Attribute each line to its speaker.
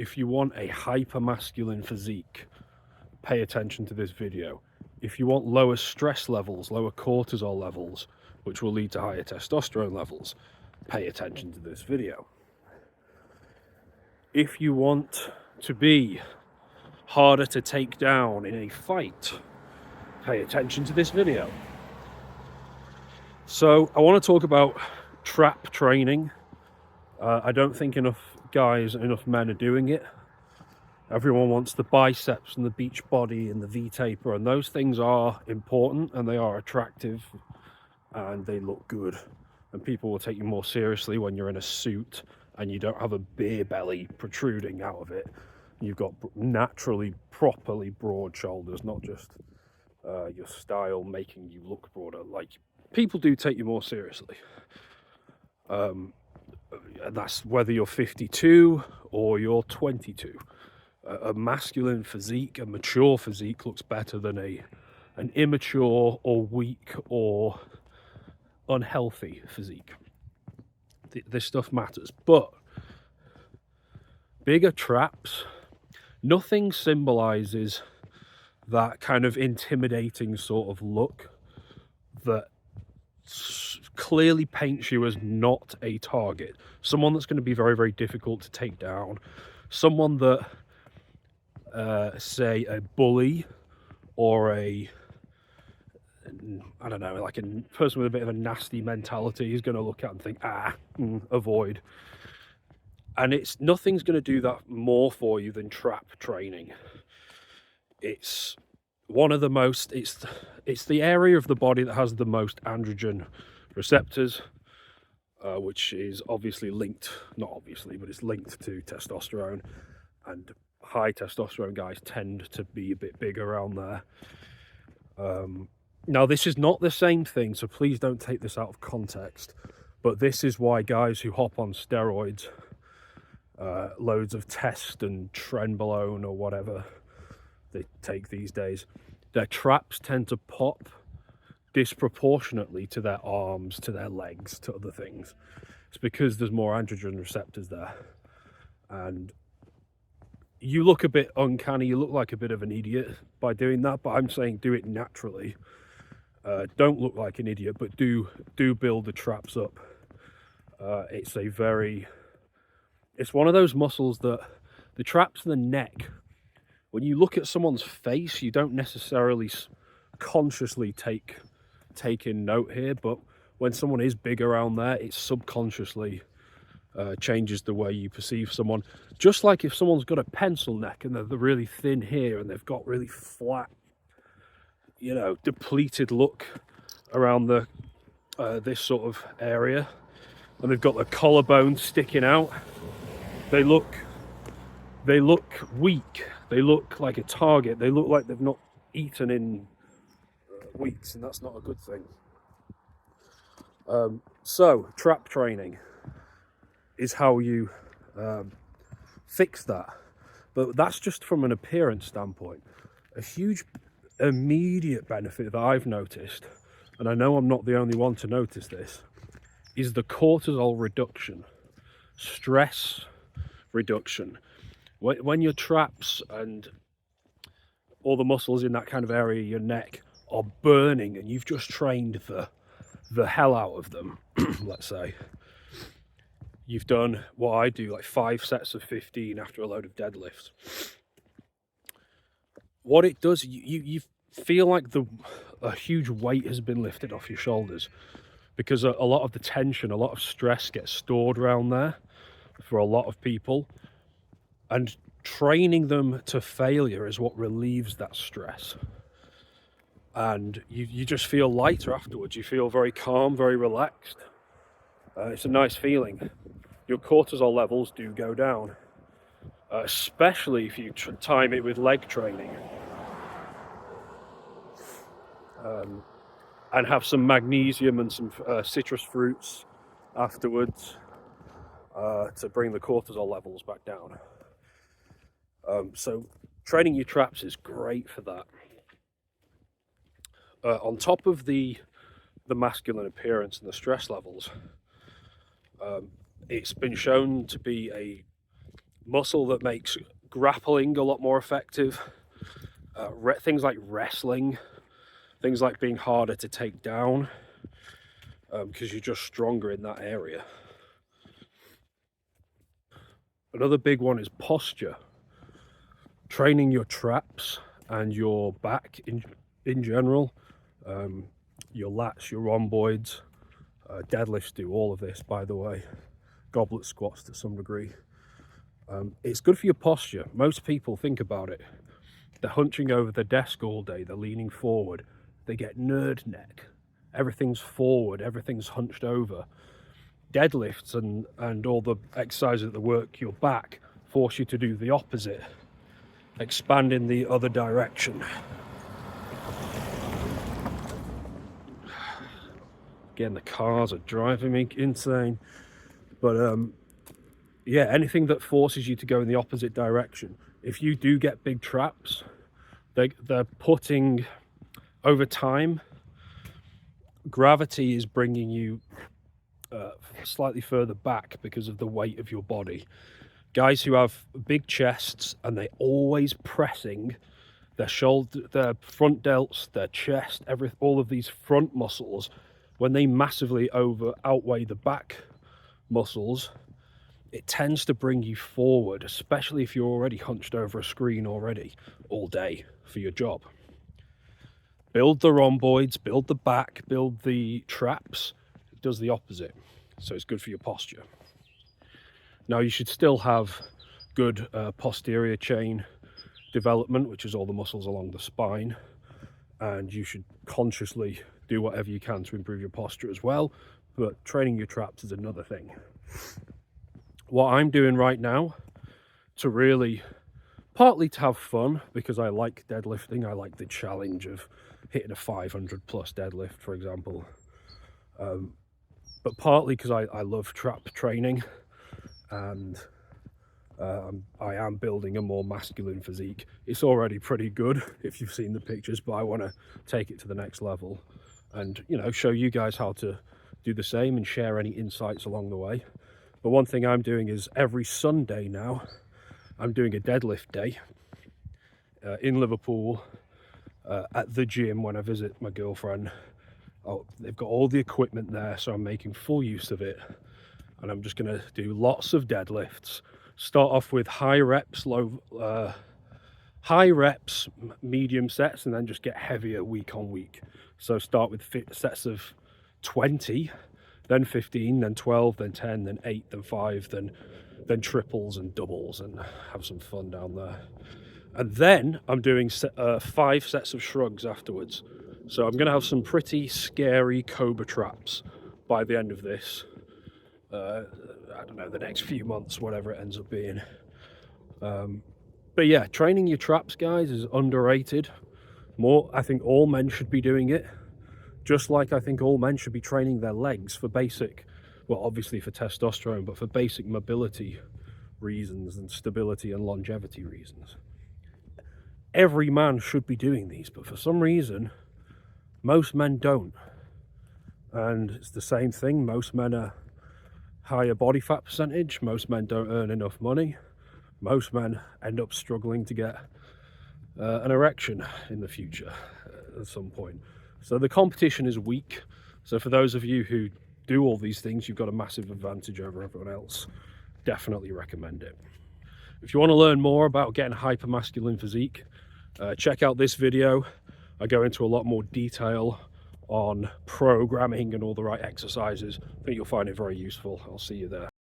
Speaker 1: if you want a hyper-masculine physique, pay attention to this video. If you want lower stress levels, lower cortisol levels, which will lead to higher testosterone levels, pay attention to this video. If you want to be harder to take down in a fight, pay attention to this video. So I want to talk about trap training. I don't think enough guys, enough men are doing it. Everyone wants the biceps and the beach body and the V-taper, and those things are important and they are attractive and they look good. And people will take you more seriously when you're in a suit and you don't have a beer belly protruding out of it. You've got naturally, properly broad shoulders, not just your style making you look broader. Like, people do take you more seriously. And that's whether you're 52 or you're 22. A masculine physique, a mature physique, looks better than an immature or weak or unhealthy physique. This stuff matters. But bigger traps, nothing symbolizes that kind of intimidating sort of look that clearly paints you as not a target. Someone that's going to be very, very difficult to take down. Someone that say a bully or I don't know, like a person with a bit of a nasty mentality is going to look at and think, avoid. And nothing's going to do that more for you than trap training. It's one of the most, it's the area of the body that has the most androgen receptors, which is obviously linked, not obviously, but it's linked to testosterone, and high testosterone guys tend to be a bit big around there. Now, this is not the same thing, so please don't take this out of context, but this is why guys who hop on steroids, loads of test and trenbolone or whatever they take these days, their traps tend to pop disproportionately to their arms, to their legs, to other things. It's because there's more androgen receptors there. And you look a bit uncanny, you look like a bit of an idiot by doing that, but I'm saying do it naturally. Don't look like an idiot, but do build the traps up. It's one of those muscles that the traps in the neck, when you look at someone's face, you don't necessarily consciously take in note here, but when someone is big around there, it subconsciously changes the way you perceive someone. Just like if someone's got a pencil neck and they're really thin here and they've got really flat, depleted look around this sort of area, and they've got the collarbone sticking out, they look weak, they look like a target, they look like they've not eaten in weeks, and that's not a good thing. So trap training is how you fix that, but that's just from an appearance standpoint. A huge immediate benefit that I've noticed, and I know I'm not the only one to notice this, is the cortisol reduction, stress reduction. When your traps and all the muscles in that kind of area of your neck are burning and you've just trained the hell out of them, let's say, you've done what I do, like 5 sets of 15 after a load of deadlifts. What it does, you feel like a huge weight has been lifted off your shoulders, because a lot of the tension, a lot of stress gets stored around there for a lot of people, and training them to failure is what relieves that stress. And you just feel lighter afterwards. You feel very calm, very relaxed. It's a nice feeling. Your cortisol levels do go down, especially if you time it with leg training. And have some magnesium and some citrus fruits afterwards to bring the cortisol levels back down. So training your traps is great for that. On top of the masculine appearance and the stress levels, it's been shown to be a muscle that makes grappling a lot more effective. Things like wrestling, things like being harder to take down, because you're just stronger in that area. Another big one is posture. Training your traps and your back in general, your lats, your rhomboids, deadlifts do all of this, by the way, goblet squats to some degree. It's good for your posture. Most people think about it. They're hunching over the desk all day, they're leaning forward, they get nerd neck. Everything's forward, everything's hunched over. Deadlifts and all the exercises that work your back force you to do the opposite, expand in the other direction. Again, the cars are driving me insane, but yeah, anything that forces you to go in the opposite direction. If you do get big traps, they're putting, over time, gravity is bringing you slightly further back because of the weight of your body. Guys who have big chests and they always pressing their shoulder, their front delts, their chest, all of these front muscles, when they massively outweigh the back muscles, it tends to bring you forward, especially if you're already hunched over a screen already all day for your job. Build the rhomboids, build the back, build the traps. It does the opposite, so it's good for your posture. Now, you should still have good posterior chain development, which is all the muscles along the spine, and you should consciously do whatever you can to improve your posture as well, but training your traps is another thing. What I'm doing right now, to really, partly to have fun, because I like deadlifting, I like the challenge of hitting a 500 plus deadlift, for example, but partly because I love trap training, and I am building a more masculine physique. It's already pretty good if you've seen the pictures, but I want to take it to the next level and, you know, show you guys how to do the same and share any insights along the way. But one thing I'm doing is every Sunday now, I'm doing a deadlift day in Liverpool at the gym when I visit my girlfriend. Oh, they've got all the equipment there, so I'm making full use of it. And I'm just going to do lots of deadlifts. Start off with high reps, medium sets, and then just get heavier week on week. So start with sets of 20, then 15, then 12, then 10, then 8, then 5, then triples and doubles, and have some fun down there. And then I'm doing 5 sets of shrugs afterwards. So I'm going to have some pretty scary cobra traps by the end of this. I don't know, the next few months, whatever it ends up being. But yeah, training your traps, guys, is underrated. I think all men should be doing it. Just like I think all men should be training their legs for basic, well, obviously for testosterone, but for basic mobility reasons and stability and longevity reasons. Every man should be doing these, but for some reason, most men don't. And it's the same thing. Most men are higher body fat percentage. Most men don't earn enough money. Most men end up struggling to get an erection in the future at some point. So the competition is weak. So for those of you who do all these things, you've got a massive advantage over everyone else. Definitely recommend it. If you want to learn more about getting hypermasculine physique, check out this video. I go into a lot more detail on programming and all the right exercises. I think you'll find it very useful. I'll see you there.